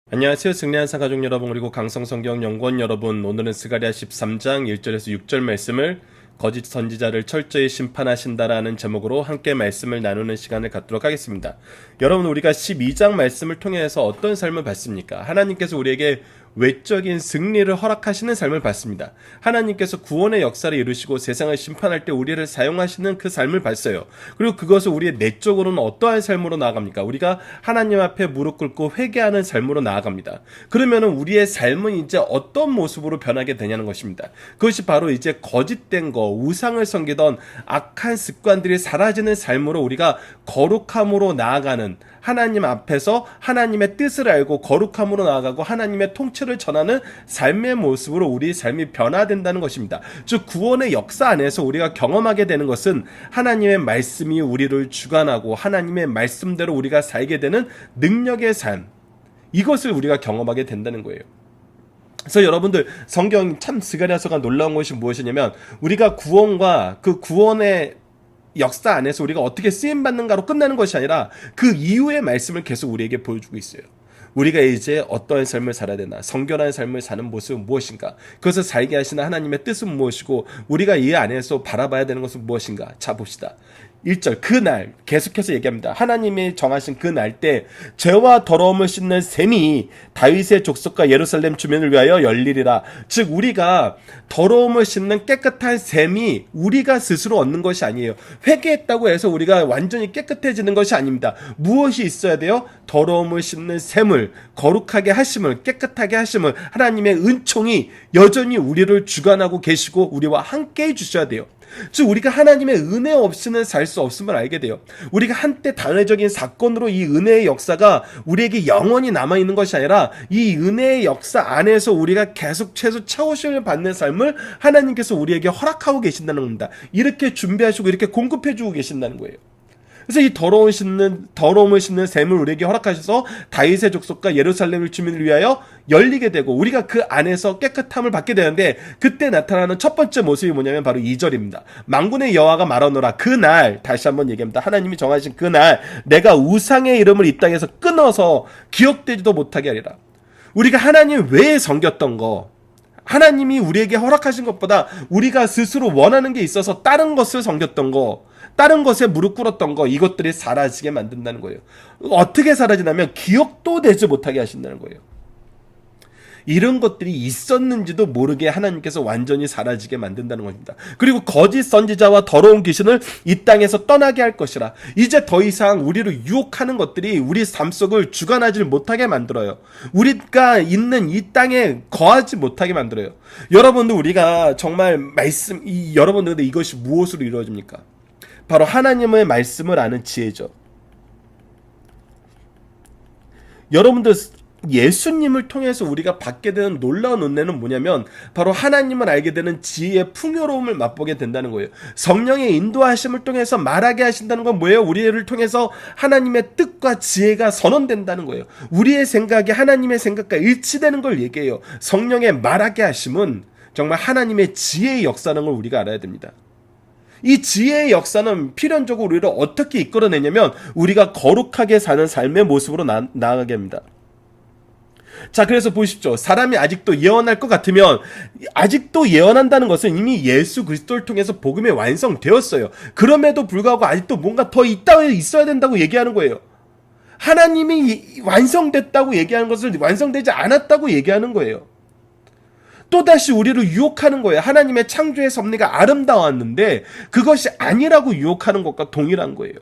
안녕하세요. 승리한 사가족 여러분, 그리고 강성성경 연구원 여러분. 오늘은 스가랴 13장 1절에서 6절 말씀을 거짓 선지자를 철저히 심판하신다라는 제목으로 함께 말씀을 나누는 시간을 갖도록 하겠습니다. 여러분, 우리가 12장 말씀을 통해서 어떤 삶을 봤습니까? 하나님께서 우리에게 외적인 승리를 허락하시는 삶을 봤습니다. 하나님께서 구원의 역사를 이루시고 세상을 심판할 때 우리를 사용하시는 그 삶을 봤어요. 그리고 그것을 우리의 내적으로는 어떠한 삶으로 나아갑니까? 우리가 하나님 앞에 무릎 꿇고 회개하는 삶으로 나아갑니다. 그러면은 우리의 삶은 이제 어떤 모습으로 변하게 되냐는 것입니다. 그것이 바로 이제 거짓된 거, 우상을 섬기던 악한 습관들이 사라지는 삶으로 우리가 거룩함으로 나아가는, 하나님 앞에서 하나님의 뜻을 알고 거룩함으로 나아가고 하나님의 통치를 전하는 삶의 모습으로 우리 삶이 변화된다는 것입니다. 즉, 구원의 역사 안에서 우리가 경험하게 되는 것은 하나님의 말씀이 우리를 주관하고 하나님의 말씀대로 우리가 살게 되는 능력의 삶, 이것을 우리가 경험하게 된다는 거예요. 그래서 여러분들, 성경 참 스가랴서가 놀라운 것이 무엇이냐면, 우리가 구원과 그 구원의 역사 안에서 우리가 어떻게 쓰임받는가로 끝나는 것이 아니라 그 이후의 말씀을 계속 우리에게 보여주고 있어요. 우리가 이제 어떠한 삶을 살아야 되나, 성결한 삶을 사는 모습은 무엇인가, 그것을 살게 하시는 하나님의 뜻은 무엇이고 우리가 이 안에서 바라봐야 되는 것은 무엇인가. 자, 봅시다. 1절, 그날 계속해서 얘기합니다. 하나님이 정하신 그 날 때 죄와 더러움을 씻는 샘이 다윗의 족속과 예루살렘 주민을 위하여 열리리라. 즉, 우리가 더러움을 씻는 깨끗한 샘이 우리가 스스로 얻는 것이 아니에요. 회개했다고 해서 우리가 완전히 깨끗해지는 것이 아닙니다. 무엇이 있어야 돼요? 더러움을 씻는 샘을, 거룩하게 하심을, 깨끗하게 하심을, 하나님의 은총이 여전히 우리를 주관하고 계시고 우리와 함께 해주셔야 돼요. 즉, 우리가 하나님의 은혜 없이는 살 수 없음을 알게 돼요. 우리가 한때 단회적인 사건으로 이 은혜의 역사가 우리에게 영원히 남아있는 것이 아니라 이 은혜의 역사 안에서 우리가 계속 최소 차오심을 받는 삶을 하나님께서 우리에게 허락하고 계신다는 겁니다. 이렇게 준비하시고 이렇게 공급해주고 계신다는 거예요. 그래서 이 더러움을 씻는 샘을 우리에게 허락하셔서 다윗의 족속과 예루살렘을 주민을 위하여 열리게 되고 우리가 그 안에서 깨끗함을 받게 되는데, 그때 나타나는 첫 번째 모습이 뭐냐면 바로 2절입니다. 만군의 여호와가 말하노라. 그날, 다시 한번 얘기합니다. 하나님이 정하신 그날 내가 우상의 이름을 이 땅에서 끊어서 기억되지도 못하게 하리라. 우리가 하나님 외에 섬겼던 거, 하나님이 우리에게 허락하신 것보다 우리가 스스로 원하는 게 있어서 다른 것을 섬겼던 거, 다른 것에 무릎 꿇었던 거, 이것들이 사라지게 만든다는 거예요. 어떻게 사라지냐면 기억도 되지 못하게 하신다는 거예요. 이런 것들이 있었는지도 모르게 하나님께서 완전히 사라지게 만든다는 겁니다. 그리고 거짓 선지자와 더러운 귀신을 이 땅에서 떠나게 할 것이라. 이제 더 이상 우리를 유혹하는 것들이 우리 삶 속을 주관하지 못하게 만들어요. 우리가 있는 이 땅에 거하지 못하게 만들어요. 여러분들, 우리가 정말 여러분들, 근데 이것이 무엇으로 이루어집니까? 바로 하나님의 말씀을 아는 지혜죠. 여러분들, 예수님을 통해서 우리가 받게 되는 놀라운 은혜는 뭐냐면 바로 하나님을 알게 되는 지혜의 풍요로움을 맛보게 된다는 거예요. 성령의 인도하심을 통해서 말하게 하신다는 건 뭐예요? 우리를 통해서 하나님의 뜻과 지혜가 선언된다는 거예요. 우리의 생각이 하나님의 생각과 일치되는 걸 얘기해요. 성령의 말하게 하심은 정말 하나님의 지혜의 역사라는 걸 우리가 알아야 됩니다. 이 지혜의 역사는 필연적으로 우리를 어떻게 이끌어내냐면 우리가 거룩하게 사는 삶의 모습으로 나아가게 합니다. 자, 그래서 보십시오. 사람이 아직도 예언할 것 같으면, 아직도 예언한다는 것은 이미 예수 그리스도를 통해서 복음이 완성되었어요. 그럼에도 불구하고 아직도 뭔가 더 있어야 된다고 얘기하는 거예요. 하나님이 완성됐다고 얘기하는 것을 완성되지 않았다고 얘기하는 거예요. 또다시 우리를 유혹하는 거예요. 하나님의 창조의 섭리가 아름다웠는데 그것이 아니라고 유혹하는 것과 동일한 거예요.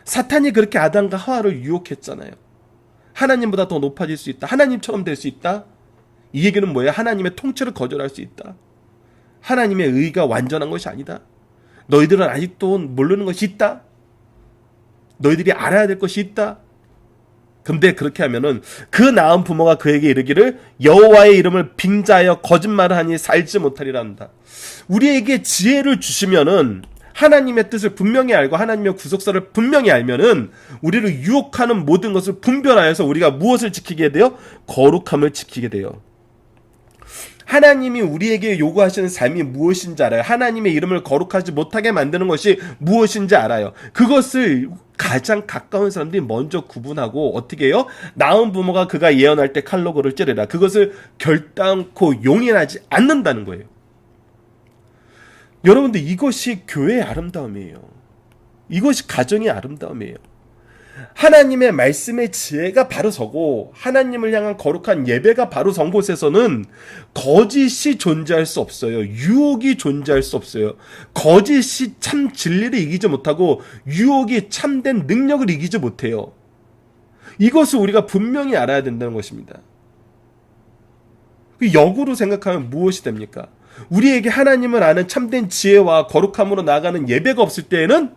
사탄이 그렇게 아담과 하와를 유혹했잖아요. 하나님보다 더 높아질 수 있다. 하나님처럼 될 수 있다. 이 얘기는 뭐예요? 하나님의 통치를 거절할 수 있다. 하나님의 의가 완전한 것이 아니다. 너희들은 아직도 모르는 것이 있다. 너희들이 알아야 될 것이 있다. 근데 그렇게 하면은 그 나은 부모가 그에게 이르기를 여호와의 이름을 빙자하여 거짓말을 하니 살지 못하리라 한다. 우리에게 지혜를 주시면은, 하나님의 뜻을 분명히 알고 하나님의 구속사를 분명히 알면은 우리를 유혹하는 모든 것을 분별하여서 우리가 무엇을 지키게 돼요? 거룩함을 지키게 돼요. 하나님이 우리에게 요구하시는 삶이 무엇인지 알아요. 하나님의 이름을 거룩하지 못하게 만드는 것이 무엇인지 알아요. 그것을 가장 가까운 사람들이 먼저 구분하고 어떻게 해요? 나은 부모가 그가 예언할 때 칼로 그를 찌르라. 그것을 결단코 용인하지 않는다는 거예요. 여러분들, 이것이 교회의 아름다움이에요. 이것이 가정의 아름다움이에요. 하나님의 말씀의 지혜가 바로 서고 하나님을 향한 거룩한 예배가 바로 선 곳에서는 거짓이 존재할 수 없어요. 유혹이 존재할 수 없어요. 거짓이 참 진리를 이기지 못하고 유혹이 참된 능력을 이기지 못해요. 이것을 우리가 분명히 알아야 된다는 것입니다. 역으로 생각하면 무엇이 됩니까? 우리에게 하나님을 아는 참된 지혜와 거룩함으로 나아가는 예배가 없을 때에는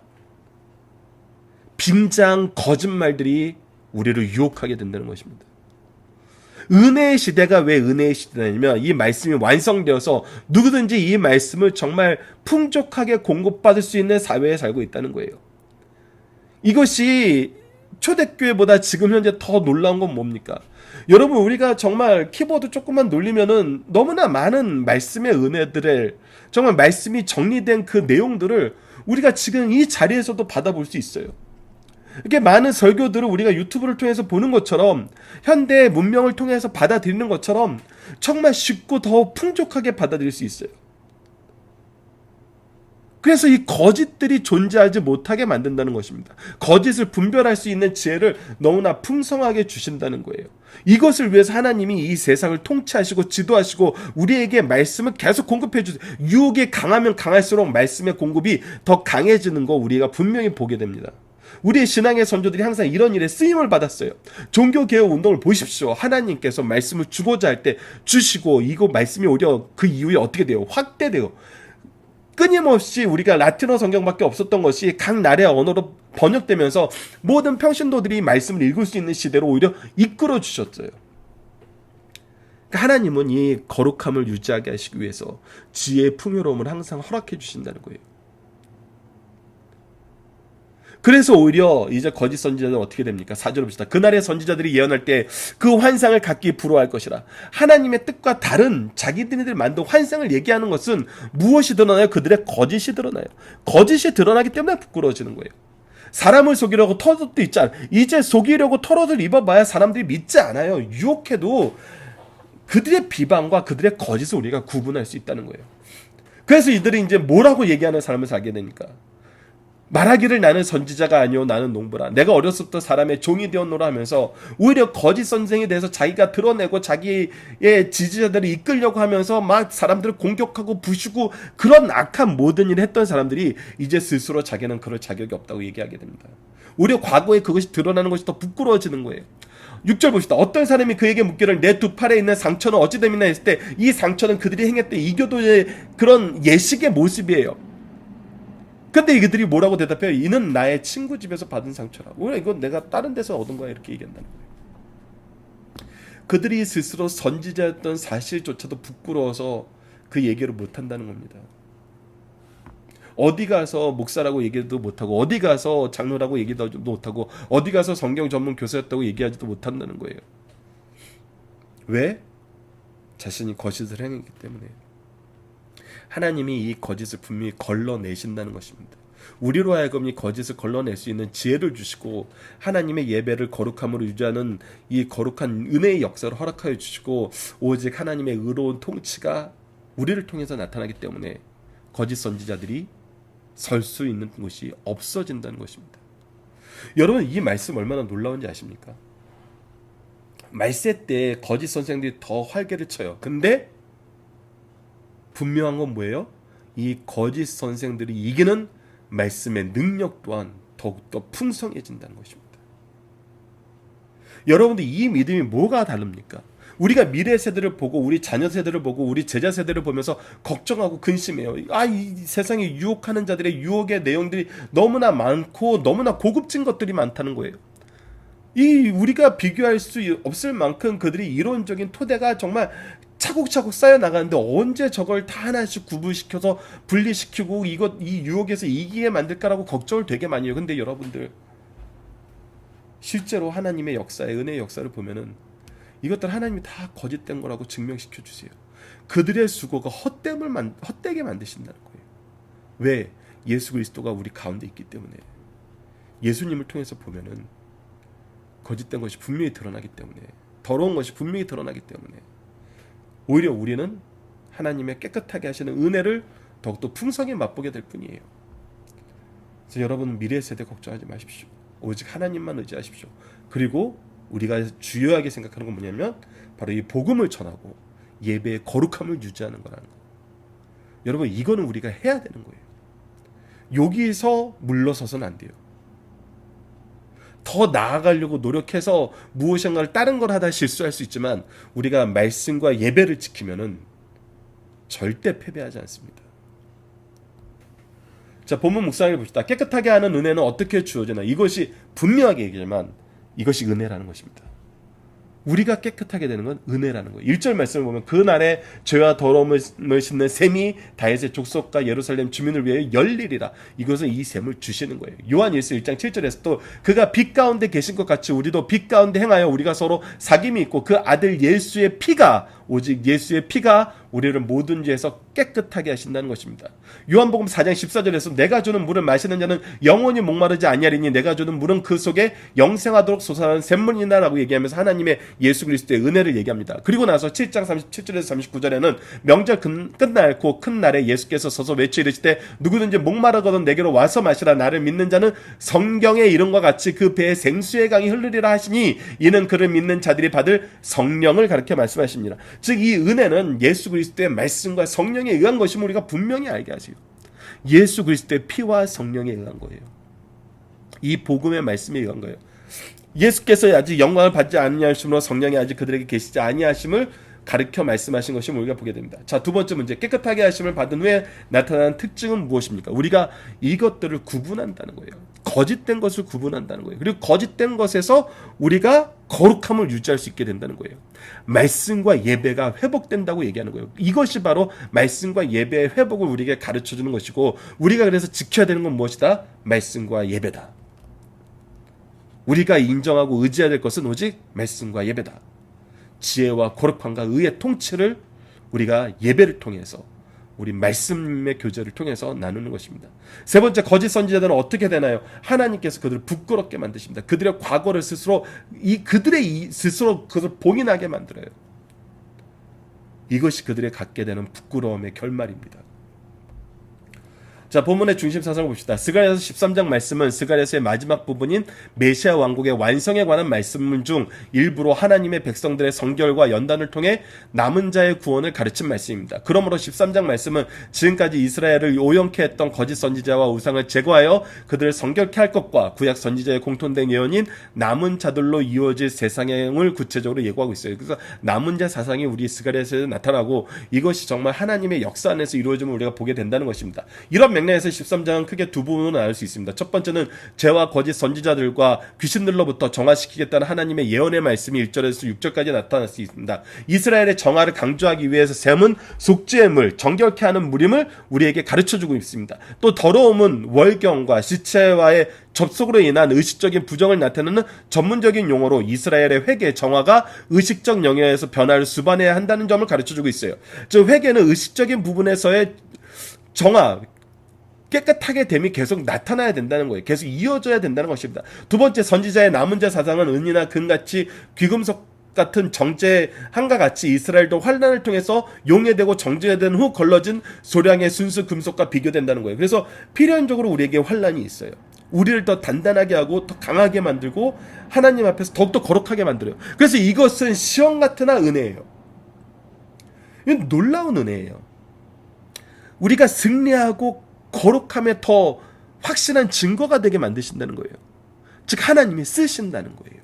빙장 거짓말들이 우리를 유혹하게 된다는 것입니다. 은혜의 시대가 왜 은혜의 시대냐면 이 말씀이 완성되어서 누구든지 이 말씀을 정말 풍족하게 공급받을 수 있는 사회에 살고 있다는 거예요. 이것이 초대교회보다 지금 현재 더 놀라운 건 뭡니까? 여러분, 우리가 정말 키보드 조금만 놀리면은 너무나 많은 말씀의 은혜들을, 정말 말씀이 정리된 그 내용들을 우리가 지금 이 자리에서도 받아볼 수 있어요. 이렇게 많은 설교들을 우리가 유튜브를 통해서 보는 것처럼, 현대의 문명을 통해서 받아들이는 것처럼 정말 쉽고 더 풍족하게 받아들일 수 있어요. 그래서 이 거짓들이 존재하지 못하게 만든다는 것입니다. 거짓을 분별할 수 있는 지혜를 너무나 풍성하게 주신다는 거예요. 이것을 위해서 하나님이 이 세상을 통치하시고 지도하시고 우리에게 말씀을 계속 공급해 주세요. 유혹이 강하면 강할수록 말씀의 공급이 더 강해지는 거 우리가 분명히 보게 됩니다. 우리의 신앙의 선조들이 항상 이런 일에 쓰임을 받았어요. 종교개혁 운동을 보십시오. 하나님께서 말씀을 주고자 할 때 주시고, 이거 말씀이 오히려 그 이후에 어떻게 돼요? 확대돼요. 끊임없이 우리가 라틴어 성경밖에 없었던 것이 각 나라의 언어로 번역되면서 모든 평신도들이 말씀을 읽을 수 있는 시대로 오히려 이끌어 주셨어요. 하나님은 이 거룩함을 유지하게 하시기 위해서 지혜의 풍요로움을 항상 허락해 주신다는 거예요. 그래서 오히려 이제 거짓 선지자들은 어떻게 됩니까? 4절을 봅시다. 그날의 선지자들이 예언할 때 그 환상을 갖기 부러워할 것이라. 하나님의 뜻과 다른 자기들이 만든 환상을 얘기하는 것은 무엇이 드러나요? 그들의 거짓이 드러나요. 거짓이 드러나기 때문에 부끄러워지는 거예요. 사람을 속이려고 털옷도 있지 않아요. 이제 속이려고 털옷을 입어봐야 사람들이 믿지 않아요. 유혹해도 그들의 비방과 그들의 거짓을 우리가 구분할 수 있다는 거예요. 그래서 이들이 이제 뭐라고 얘기하는 삶을 살게 되니까, 말하기를 나는 선지자가 아니오 나는 농부라. 내가 어렸을 때 사람의 종이 되었노라 하면서 오히려 거짓 선생에 대해서 자기가 드러내고 자기의 지지자들을 이끌려고 하면서 막 사람들을 공격하고 부수고 그런 악한 모든 일을 했던 사람들이 이제 스스로 자기는 그럴 자격이 없다고 얘기하게 됩니다. 오히려 과거에 그것이 드러나는 것이 더 부끄러워지는 거예요. 6절 봅시다. 어떤 사람이 그에게 묻기를 내 두 팔에 있는 상처는 어찌 됨이나 했을 때 이 상처는 그들이 행했던 이교도의 그런 예식의 모습이에요. 근데 이들이 뭐라고 대답해요? 이는 나의 친구 집에서 받은 상처라. 왜 이건 내가 다른 데서 얻은 거야? 이렇게 얘기한다는 거예요. 그들이 스스로 선지자였던 사실조차도 부끄러워서 그 얘기를 못한다는 겁니다. 어디 가서 목사라고 얘기도 못하고, 어디 가서 장로라고 얘기도 못하고, 어디 가서 성경 전문 교사였다고 얘기하지도 못한다는 거예요. 왜? 자신이 거짓을 행했기 때문에. 하나님이 이 거짓을 분명히 걸러내신다는 것입니다. 우리로 하여금 이 거짓을 걸러낼 수 있는 지혜를 주시고, 하나님의 예배를 거룩함으로 유지하는 이 거룩한 은혜의 역사를 허락하여 주시고, 오직 하나님의 의로운 통치가 우리를 통해서 나타나기 때문에 거짓 선지자들이 설 수 있는 곳이 없어진다는 것입니다. 여러분, 이 말씀 얼마나 놀라운지 아십니까? 말세 때 거짓 선생들이 더 활개를 쳐요. 근데 분명한 건 뭐예요? 이 거짓 선생들이 이기는 말씀의 능력 또한 더욱더 풍성해진다는 것입니다. 여러분들, 이 믿음이 뭐가 다릅니까? 우리가 미래 세대를 보고, 우리 자녀 세대를 보고, 우리 제자 세대를 보면서 걱정하고 근심해요. 이 세상에 유혹하는 자들의 유혹의 내용들이 너무나 많고 너무나 고급진 것들이 많다는 거예요. 우리가 비교할 수 없을 만큼 그들이 이론적인 토대가 정말 차곡차곡 쌓여 나가는데 언제 저걸 다 하나씩 구분시켜서 분리시키고 이 유혹에서 이기게 만들까라고 걱정을 되게 많이 해요. 근데 여러분들, 실제로 하나님의 역사의 은혜의 역사를 보면은 이것들 하나님이 다 거짓된 거라고 증명시켜 주세요. 그들의 수고가 헛되게 만드신다는 거예요. 왜? 예수 그리스도가 우리 가운데 있기 때문에. 예수님을 통해서 보면은 거짓된 것이 분명히 드러나기 때문에, 더러운 것이 분명히 드러나기 때문에 오히려 우리는 하나님의 깨끗하게 하시는 은혜를 더욱더 풍성히 맛보게 될 뿐이에요. 그래서 여러분, 미래 세대 걱정하지 마십시오. 오직 하나님만 의지하십시오. 그리고 우리가 주요하게 생각하는 건 뭐냐면 바로 이 복음을 전하고 예배의 거룩함을 유지하는 거라는 거. 여러분, 이거는 우리가 해야 되는 거예요. 여기서 물러서서는 안 돼요. 더 나아가려고 노력해서 무엇인가를 다른 걸 하다 실수할 수 있지만 우리가 말씀과 예배를 지키면은 절대 패배하지 않습니다. 자, 본문 묵상을 봅시다. 깨끗하게 하는 은혜는 어떻게 주어지나? 이것이 분명하게 얘기하지만 이것이 은혜라는 것입니다. 우리가 깨끗하게 되는 건 은혜라는 거예요. 1절 말씀을 보면 그날에 죄와 더러움을 씻는 셈이 다윗의 족속과 예루살렘 주민을 위해 열리리라. 이것은 이 셈을 주시는 거예요. 요한일서 1장 7절에서 또 그가 빛 가운데 계신 것 같이 우리도 빛 가운데 행하여 우리가 서로 사귐이 있고 그 아들 예수의 피가, 오직 예수의 피가 우리를 모든 죄에서 깨끗하게 하신다는 것입니다. 요한복음 4장 14절에서 내가 주는 물을 마시는 자는 영원히 목마르지 아니하리니 내가 주는 물은 그 속에 영생하도록 솟아나는 샘물이다 라고 얘기하면서 하나님의 예수 그리스도의 은혜를 얘기합니다. 그리고 나서 7장 37절에서 39절에는 명절 끝날 그 큰 날에 예수께서 서서 외쳐 이르시되 누구든지 목마르거든 내게로 와서 마시라. 나를 믿는 자는 성경의 이름과 같이 그 배에 생수의 강이 흐르리라 하시니 이는 그를 믿는 자들이 받을 성령을 가르쳐 말씀하십니다. 즉 이 은혜는 예수 그리스도의 말씀과 성령에 의한 것임을 우리가 분명히 알게 하세요. 예수 그리스도의 피와 성령에 의한 거예요. 이 복음의 말씀에 의한 거예요. 예수께서 아직 영광을 받지 아니하심으로 성령이 아직 그들에게 계시지 아니하심을 가르쳐 말씀하신 것이 우리가 보게 됩니다. 자, 두 번째 문제, 깨끗하게 하심을 받은 후에 나타나는 특징은 무엇입니까? 우리가 이것들을 구분한다는 거예요. 거짓된 것을 구분한다는 거예요. 그리고 거짓된 것에서 우리가 거룩함을 유지할 수 있게 된다는 거예요. 말씀과 예배가 회복된다고 얘기하는 거예요. 이것이 바로 말씀과 예배의 회복을 우리에게 가르쳐주는 것이고, 우리가 그래서 지켜야 되는 건 무엇이다? 말씀과 예배다. 우리가 인정하고 의지해야 될 것은 오직 말씀과 예배다. 지혜와 거룩함과 의의 통치를 우리가 예배를 통해서, 우리 말씀의 교제를 통해서 나누는 것입니다. 세 번째, 거짓 선지자들은 어떻게 되나요? 하나님께서 그들을 부끄럽게 만드십니다. 그들의 과거를 스스로 그들을 봉인하게 만들어요. 이것이 그들이 갖게 되는 부끄러움의 결말입니다. 자, 본문의 중심 사상을 봅시다. 스가랴서 13장 말씀은 스가랴서의 마지막 부분인 메시아 왕국의 완성에 관한 말씀 중 일부로 하나님의 백성들의 성결과 연단을 통해 남은 자의 구원을 가르친 말씀입니다. 그러므로 13장 말씀은 지금까지 이스라엘을 오용케 했던 거짓 선지자와 우상을 제거하여 그들을 성결케 할 것과 구약 선지자의 공통된 예언인 남은 자들로 이루어질 세상을 구체적으로 예고하고 있어요. 그래서 남은 자 사상이 우리 스가랴서에 나타나고 이것이 정말 하나님의 역사 안에서 이루어짐을 우리가 보게 된다는 것입니다. 이런 맥락에서 13장은 크게 두 부분으로 나눌 수 있습니다. 첫 번째는 죄와 거짓 선지자들과 귀신들로부터 정화시키겠다는 하나님의 예언의 말씀이 1절에서 6절까지 나타날 수 있습니다. 이스라엘의 정화를 강조하기 위해서 셈은 속죄의 물, 정결케 하는 물임을 우리에게 가르쳐주고 있습니다. 또 더러움은 월경과 시체와의 접속으로 인한 의식적인 부정을 나타내는 전문적인 용어로 이스라엘의 회개, 정화가 의식적 영역에서 변화를 수반해야 한다는 점을 가르쳐주고 있어요. 즉 회개는 의식적인 부분에서의 정화, 깨끗하게 됨이 계속 나타나야 된다는 거예요. 계속 이어져야 된다는 것입니다. 두 번째, 선지자의 남은 자 사상은 은이나 금같이 귀금속 같은 정제함과 같이 이스라엘도 환난을 통해서 용해되고 정제된 후 걸러진 소량의 순수 금속과 비교된다는 거예요. 그래서 필연적으로 우리에게 환난이 있어요. 우리를 더 단단하게 하고 더 강하게 만들고 하나님 앞에서 더욱더 거룩하게 만들어요. 그래서 이것은 시험 같으나 은혜예요. 이건 놀라운 은혜예요. 우리가 승리하고 거룩함에 더 확실한 증거가 되게 만드신다는 거예요. 즉 하나님이 쓰신다는 거예요.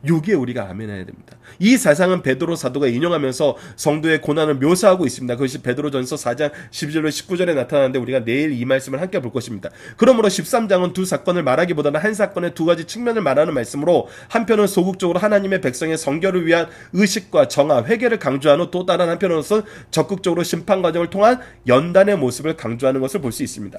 여기에 우리가 아멘해야 됩니다. 이 사상은 베드로 사도가 인용하면서 성도의 고난을 묘사하고 있습니다. 그것이 베드로전서 4장 12절로 19절에 나타나는데 우리가 내일 이 말씀을 함께 볼 것입니다. 그러므로 13장은 두 사건을 말하기보다는 한 사건의 두 가지 측면을 말하는 말씀으로, 한편은 소극적으로 하나님의 백성의 성결을 위한 의식과 정화, 회개를 강조한 후 또 다른 한편으로서는 적극적으로 심판 과정을 통한 연단의 모습을 강조하는 것을 볼 수 있습니다.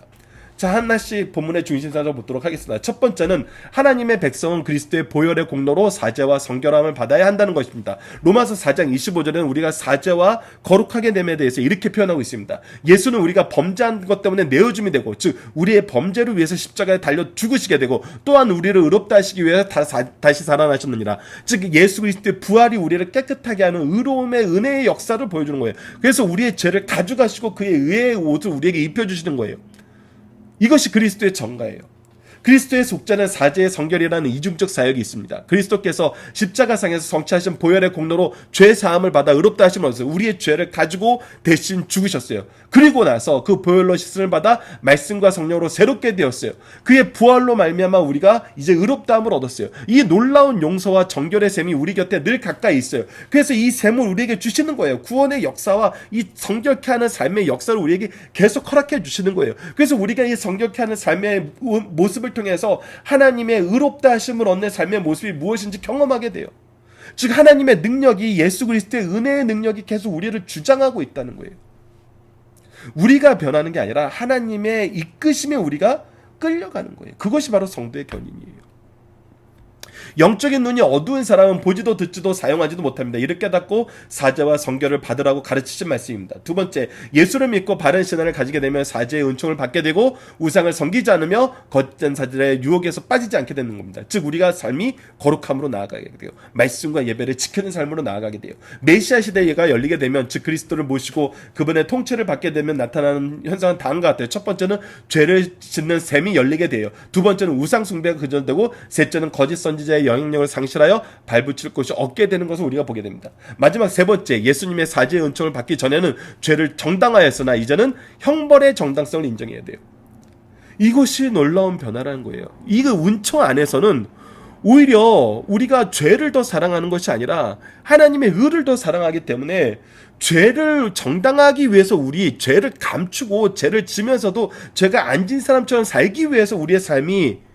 자, 하나씩 본문의 중심사를 보도록 하겠습니다. 첫 번째는 하나님의 백성은 그리스도의 보혈의 공로로 사죄와 성결함을 받아야 한다는 것입니다. 로마서 4장 25절에는 우리가 사죄와 거룩하게 됨에 대해서 이렇게 표현하고 있습니다. 예수는 우리가 범죄한 것 때문에 내어줌이 되고, 즉 우리의 범죄를 위해서 십자가에 달려 죽으시게 되고, 또한 우리를 의롭다 하시기 위해서 다시 살아나셨느니라. 즉 예수 그리스도의 부활이 우리를 깨끗하게 하는 의로움의 은혜의 역사를 보여주는 거예요. 그래서 우리의 죄를 가져가시고 그의 의의 옷을 우리에게 입혀주시는 거예요. 이것이 그리스도의 정가예요. 그리스도의 속죄는 사죄의 성결이라는 이중적 사역이 있습니다. 그리스도께서 십자가상에서 성취하신 보혈의 공로로 죄 사함을 받아 의롭다 하심을 얻으세요. 우리의 죄를 가지고 대신 죽으셨어요. 그리고 나서 그 보혈로 씻음을 받아 말씀과 성령으로 새롭게 되었어요. 그의 부활로 말미암아 우리가 이제 의롭다함을 얻었어요. 이 놀라운 용서와 정결의 셈이 우리 곁에 늘 가까이 있어요. 그래서 이 셈을 우리에게 주시는 거예요. 구원의 역사와 이 성결케 하는 삶의 역사를 우리에게 계속 허락해 주시는 거예요. 그래서 우리가 이 성결케 하는 삶의 모습을 통해서 하나님의 의롭다 하심을 얻는 삶의 모습이 무엇인지 경험하게 돼요. 즉 하나님의 능력이, 예수 그리스도의 은혜의 능력이 계속 우리를 주장하고 있다는 거예요. 우리가 변하는 게 아니라 하나님의 이끄심에 우리가 끌려가는 거예요. 그것이 바로 성도의 견인이에요. 영적인 눈이 어두운 사람은 보지도 듣지도 사용하지도 못합니다. 이를 깨닫고 사죄와 성결을 받으라고 가르치신 말씀입니다. 두 번째, 예수를 믿고 바른 신앙을 가지게 되면 사죄의 은총을 받게 되고 우상을 섬기지 않으며 거짓된 사들의 유혹에서 빠지지 않게 되는 겁니다. 즉 우리가 삶이 거룩함으로 나아가게 돼요. 말씀과 예배를 지키는 삶으로 나아가게 돼요. 메시아 시대가 열리게 되면, 즉 그리스도를 모시고 그분의 통치를 받게 되면 나타나는 현상은 다음과 같아요. 첫 번째는 죄를 짓는 셈이 열리게 돼요. 두 번째는 우상 숭배가 그전되고, 셋째는 거짓 선지자의 영향력을 상실하여 발붙일 곳이 없게 되는 것을 우리가 보게 됩니다. 마지막 세 번째, 예수님의 사죄의 은총을 받기 전에는 죄를 정당화했으나 이제는 형벌의 정당성을 인정해야 돼요. 이것이 놀라운 변화라는 거예요. 이 은총 안에서는 오히려 우리가 죄를 더 사랑하는 것이 아니라 하나님의 의를 더 사랑하기 때문에, 죄를 정당하기 위해서 우리 죄를 감추고 죄를 지면서도 죄가 안 진 사람처럼 살기 위해서 우리의 삶이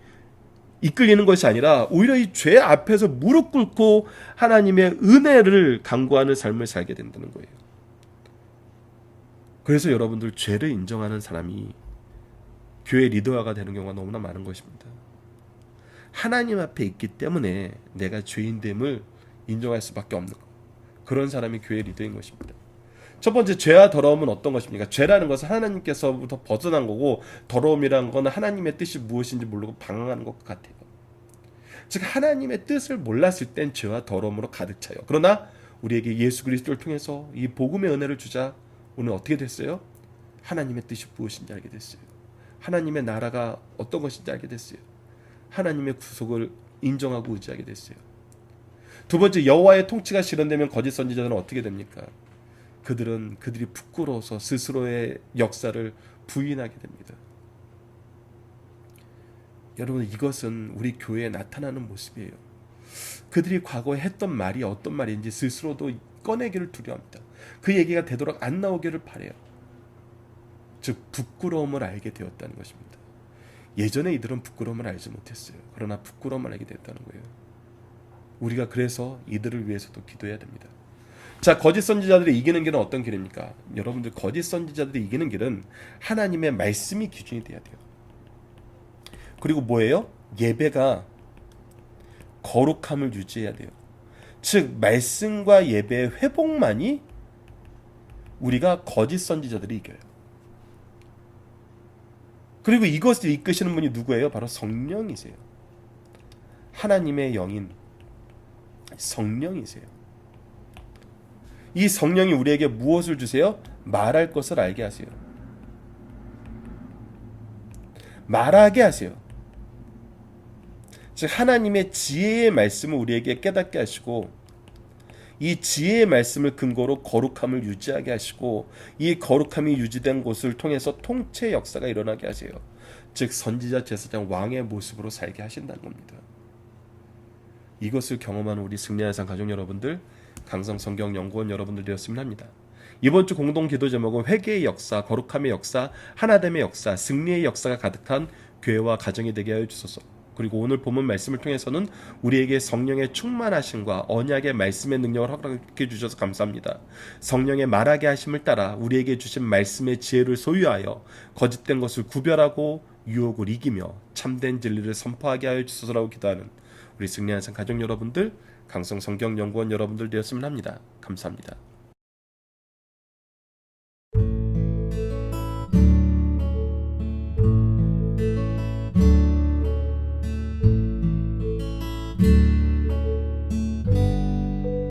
이끌리는 것이 아니라 오히려 이 죄 앞에서 무릎 꿇고 하나님의 은혜를 간구하는 삶을 살게 된다는 거예요. 그래서 여러분들, 죄를 인정하는 사람이 교회 리더가 되는 경우가 너무나 많은 것입니다. 하나님 앞에 있기 때문에 내가 죄인됨을 인정할 수밖에 없는 것, 그런 사람이 교회 리더인 것입니다. 첫 번째, 죄와 더러움은 어떤 것입니까? 죄라는 것은 하나님께서부터 벗어난 거고, 더러움이라는 것은 하나님의 뜻이 무엇인지 모르고 방황하는 것 같아요. 즉 하나님의 뜻을 몰랐을 땐 죄와 더러움으로 가득 차요. 그러나 우리에게 예수 그리스도를 통해서 이 복음의 은혜를 주자 오늘 어떻게 됐어요? 하나님의 뜻이 무엇인지 알게 됐어요. 하나님의 나라가 어떤 것인지 알게 됐어요. 하나님의 구속을 인정하고 의지하게 됐어요. 두 번째, 여호와의 통치가 실현되면 거짓 선지자들은 어떻게 됩니까? 그들이 부끄러워서 스스로의 역사를 부인하게 됩니다. 여러분, 이것은 우리 교회에 나타나는 모습이에요. 그들이 과거에 했던 말이 어떤 말인지 스스로도 꺼내기를 두려워합니다. 그 얘기가 되도록 안 나오기를 바라요. 즉 부끄러움을 알게 되었다는 것입니다. 예전에 이들은 부끄러움을 알지 못했어요. 그러나 부끄러움을 알게 되었다는 거예요. 우리가 그래서 이들을 위해서도 기도해야 됩니다. 자, 거짓 선지자들이 이기는 길은 어떤 길입니까? 여러분들, 거짓 선지자들이 이기는 길은 하나님의 말씀이 기준이 돼야 돼요. 그리고 뭐예요? 예배가 거룩함을 유지해야 돼요. 즉 말씀과 예배의 회복만이 우리가 거짓 선지자들이 이겨요. 그리고 이것을 이끄시는 분이 누구예요? 바로 성령이세요. 하나님의 영인 성령이세요. 이 성령이 우리에게 무엇을 주세요? 말할 것을 알게 하세요. 말하게 하세요. 즉 하나님의 지혜의 말씀을 우리에게 깨닫게 하시고, 이 지혜의 말씀을 근거로 거룩함을 유지하게 하시고, 이 거룩함이 유지된 곳을 통해서 통치의 역사가 일어나게 하세요. 즉 선지자, 제사장, 왕의 모습으로 살게 하신다는 겁니다. 이것을 경험하는 우리 승리의 산 가족 여러분들, 강성성경연구원 여러분들 되었으면 합니다. 이번 주 공동 기도 제목은 회개의 역사, 거룩함의 역사, 하나됨의 역사, 승리의 역사가 가득한 교회와 가정이 되게 하여 주소서. 그리고 오늘 본문 말씀을 통해서는 우리에게 성령의 충만하심과 언약의 말씀의 능력을 허락해 주셔서 감사합니다. 성령의 말하게 하심을 따라 우리에게 주신 말씀의 지혜를 소유하여 거짓된 것을 구별하고 유혹을 이기며 참된 진리를 선포하게 하여 주소서라고 기도하는 우리 승리한 삶 가족 여러분들, 강성성경연구원 여러분들 되었으면 합니다. 감사합니다.